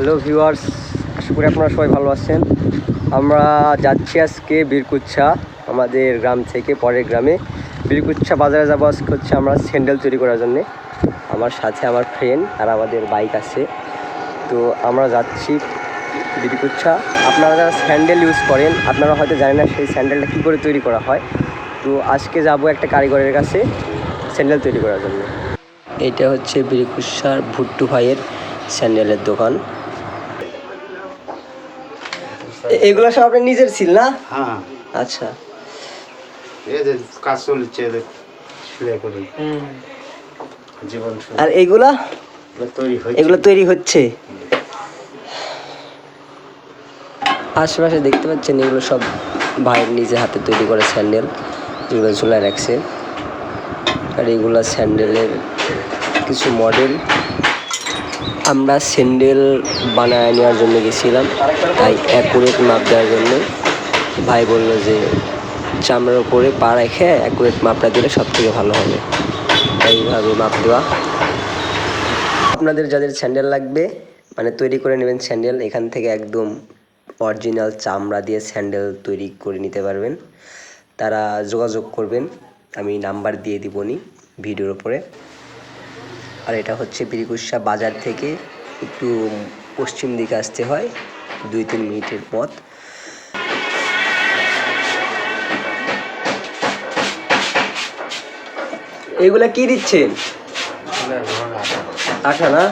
Hello viewers, আশা করি আপনারা সবাই ভালো আছেন। আমরা যাচ্ছি আজকে বীরকুচ্ছা, আমাদের গ্রাম থেকে পরের গ্রামে। বীরকুচ্ছা বাজারে যাবো আজকে হচ্ছে আমরা স্যান্ডেল তৈরি করার জন্যে। আমার সাথে আমার ফ্রেন্ড আর আমাদের বাইক আছে। তো আমরা যাচ্ছি বীরকুচ্ছা। আপনারা যারা স্যান্ডেল ইউজ করেন আপনারা হয়তো জানেন না সেই স্যান্ডেলটা কী করে তৈরি করা হয়। তো আজকে যাব একটা কারিগরের কাছে স্যান্ডেল তৈরি করার জন্য। এটা হচ্ছে বীরকুচ্ছার ভুট্টু ভাইয়ের স্যান্ডেলের দোকান। এগুলো সব আপনার নিজের ছিল না? হ্যাঁ। আচ্ছা, এদের কাজ চলছে, এদের সেলাই করে জীবন। আর এগুলো তৈরি হচ্ছে। আশেপাশে দেখতে পাচ্ছেন এগুলো সব ভাইয়ের নিজে হাতে তৈরি করে স্যান্ডেল, যেগুলো ঝুলায় রাখছে। আর এগুলো স্যান্ডেলের কিছু মডেল। আমরা স্যান্ডেল বানায় নেওয়ার জন্য গেছিলাম, তাই অ্যাকুরেট মাপ দেওয়ার জন্য ভাই বললো যে চামড়ার উপরে পা রেখে অ্যাকুরেট মাপটা দিলে সব থেকে ভালো হবে। এইভাবে মাপ দেওয়া। আপনাদের যাদের স্যান্ডেল লাগবে, মানে তৈরি করে নেবেন স্যান্ডেল, এখান থেকে একদম অরিজিনাল চামড়া দিয়ে স্যান্ডেল তৈরি করে নিতে পারবেন। তারা যোগাযোগ করবেন, আমি নাম্বার দিয়ে দিবনি ভিডিওর উপরে। আর এটা হচ্ছে বীরকুচ্ছা বাজার থেকে একটু পশ্চিম দিকে আসতে হয়, 2-3 মিনিটের পথ। এগুলা কি দিচ্ছেন? আঠা না?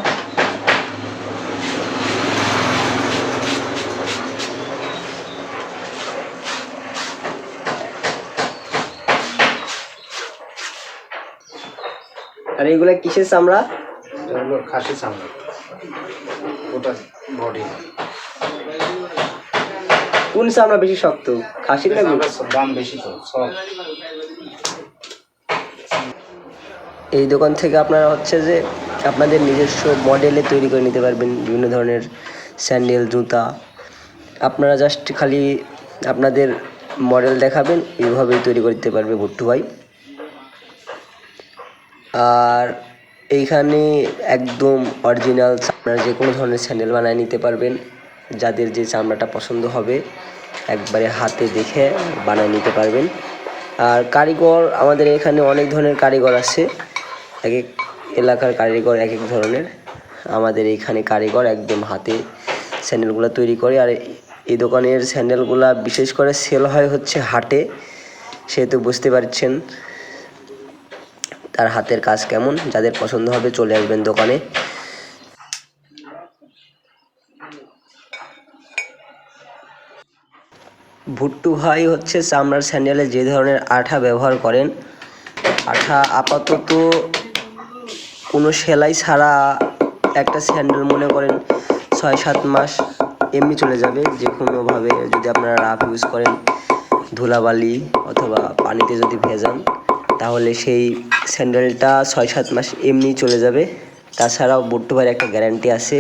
আর এগুলা কিসের চামড়া? খাসি চামড়া, ওটা বডি। কোন চামড়া বেশি শক্ত, খাসির না? দাম বেশি তো সব। এই দোকান থেকে আপনারা হচ্ছে যে আপনাদের নিজস্ব মডেলে তৈরি করে নিতে পারবেন বিভিন্ন ধরনের স্যান্ডেল, জুতা। আপনারা জাস্ট খালি আপনাদের মডেল দেখাবেন, এইভাবেই তৈরি করে দিতে পারবে ভুট্টু ভাই। আর এইখানে একদম অরিজিনাল আপনারা যে কোনো ধরনের স্যান্ডেল বানায় নিতে পারবেন। যাদের যে চামড়াটা পছন্দ হবে একবারে হাতে দেখে বানায় নিতে পারবেন। আর কারিগর আমাদের এখানে অনেক ধরনের কারিগর আছে, এক এক এলাকার কারিগর এক এক ধরনের। আমাদের এইখানে কারিগর একদম হাতে স্যান্ডেলগুলো তৈরি করে। আর এই দোকানের স্যান্ডেলগুলো বিশেষ করে সেল হয় হচ্ছে হাটে, সেহেতু বুঝতে পারছেন তার হাতের কাজ কেমন। যাদের পছন্দ হবে চলে আসবেন দোকানে। ভুট্টু ভাই হচ্ছে চামড়ার স্যান্ডেলে যে ধরনের আঠা ব্যবহার করেন, আঠা আপাতত কোনো সেলাই ছাড়া একটা স্যান্ডেল মনে করেন 6-7 মাস এমনি চলে যাবে। যে কোনোভাবে যদি আপনারা রাফ ইউজ করেন, ধুলাবালি অথবা পানিতে যদি ভেজান, তাহলে সেই স্যান্ডেলটা 6-7 মাস এমনি চলে যাবে। তাছাড়াও ভুট্টু ভাইয়ের একটা গ্যারান্টি আছে।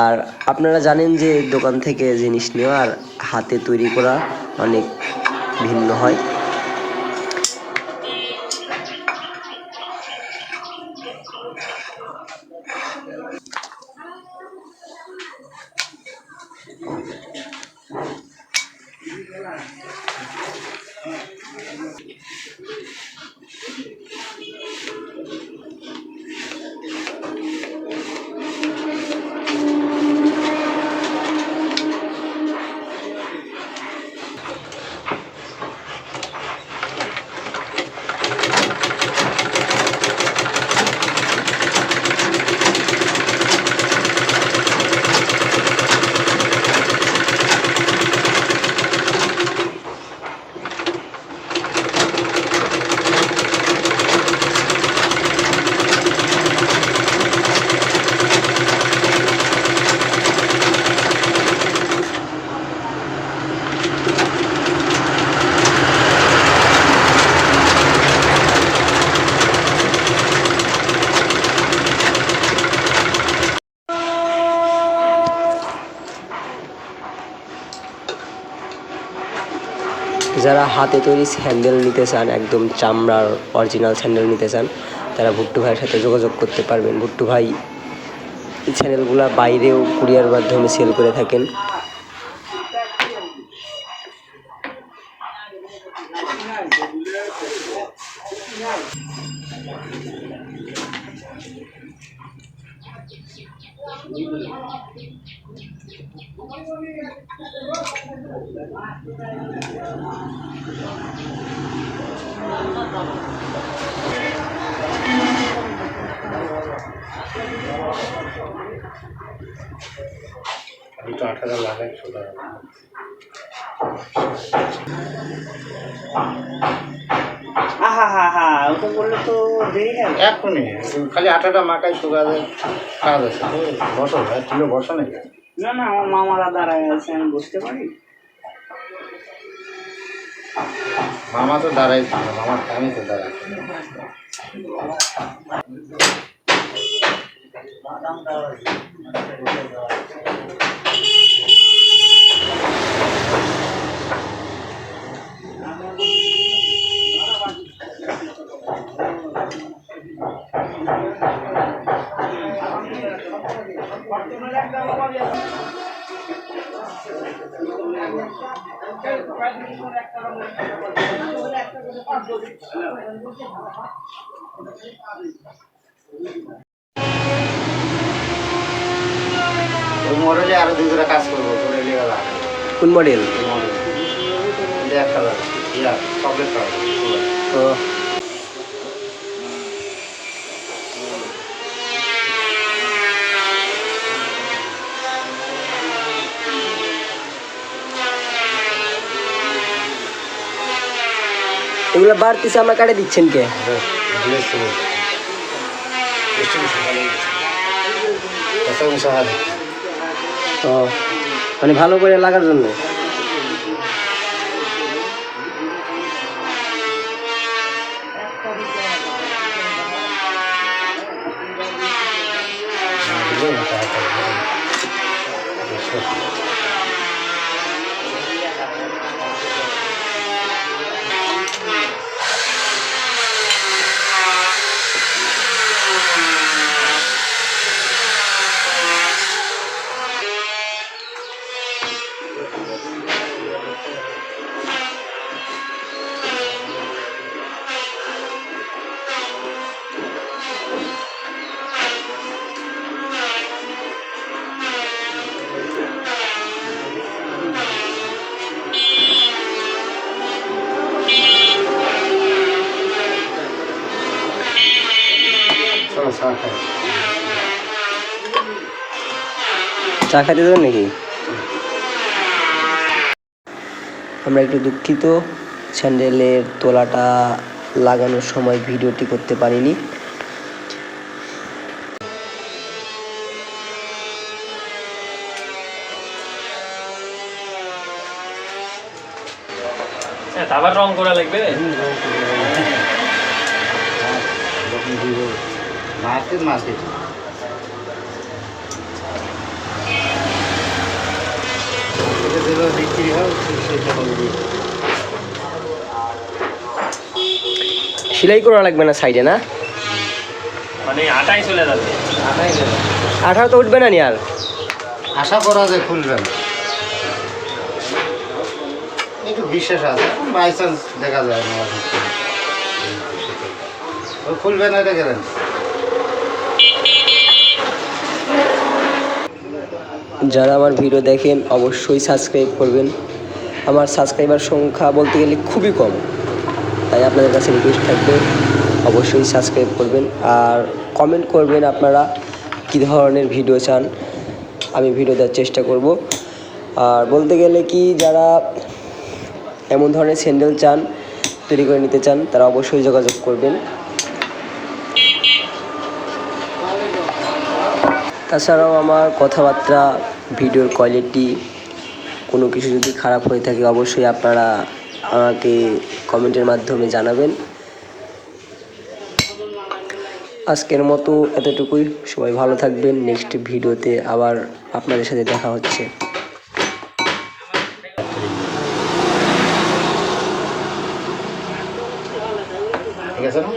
আর আপনারা জানেন যে দোকান থেকে জিনিস নেওয়া আর হাতে তৈরি করা অনেক ভিন্ন হয়। যারা হাতে তৈরি স্যান্ডেল নিতে চান, একদম চামড়ার অরিজিনাল স্যান্ডেল নিতে চান, তারা ভুট্টু ভাইয়ের সাথে যোগাযোগ করতে পারবেন। ভুট্টু ভাই এই চ্যানেলগুলো বাইরেও কুরিয়ার মাধ্যমে সেল করে থাকেন। দুটো 8,000 লাগাই সোজা ওটা বললে তো দেরি হবে। এখনই খালি আটাটা মাখাই শুকাতে কাজ আছে। বসো ভাই, তুমি বসো নাকি? না না, আমার মামারা দাঁড়ায় আছে, আমি বুঝতে পারি। মামা তো দাঁড়াই ছিল, মামার আমি তো দাঁড়াই। ওই মডেলে আরো 2 কাজ করবো, করে নিয়ে গেলাম। কোন মডেল? মডেল ব্ল্যাক কালার, ইয়া চকলেট কালার। ও এগুলো বাড়তিছে, আমরা কাটে দিচ্ছেন কে? ও মানে ভালো করে লাগার জন্য। চা খাইতে দেবেন নাকি? আমরা একটু দুঃখিত, স্যান্ডেলের তোলাটা লাগানোর সময় ভিডিওটি করতে পারিনি। আবার রং করা লাগবে। মার্কেট মার্কেট বিক্রি হয় সেটা বলবি। সেলাই করা লাগবে না সাইডে, না মানে আটাই চলে যাবে। আঠা তো উঠবে না নি আর। আশা করা যায় খুলবেন, একটু বিশেষ আছে, বাই চান্স দেখা যায় না। খুলবে না, এটা গেলেন। যারা আমার ভিডিও দেখেন অবশ্যই সাবস্ক্রাইব করবেন। আমার সাবস্ক্রাইবার সংখ্যা বলতে গেলে খুবই কম, তাই আপনাদের কাছে রিকোয়েস্ট থাকবে অবশ্যই সাবস্ক্রাইব করবেন আর কমেন্ট করবেন আপনারা কী ধরনের ভিডিও চান, আমি ভিডিও দেওয়ার চেষ্টা করব। আর বলতে গেলে কি, যারা এমন ধরনের স্যান্ডেল চান, তৈরি করে নিতে চান, তারা অবশ্যই যোগাযোগ করবেন। তাছাড়াও আমার কথাবার্তা, ভিডিওর কোয়ালিটি কোনো কিছু যদি খারাপ হয়ে থাকে অবশ্যই আপনারা আমাকে কমেন্টের মাধ্যমে জানাবেন। আজকের মতো এতটুকুই, সবাই ভালো থাকবেন। নেক্সট ভিডিওতে আবার আপনাদের সাথে দেখা হচ্ছে। ঠিক আছে না?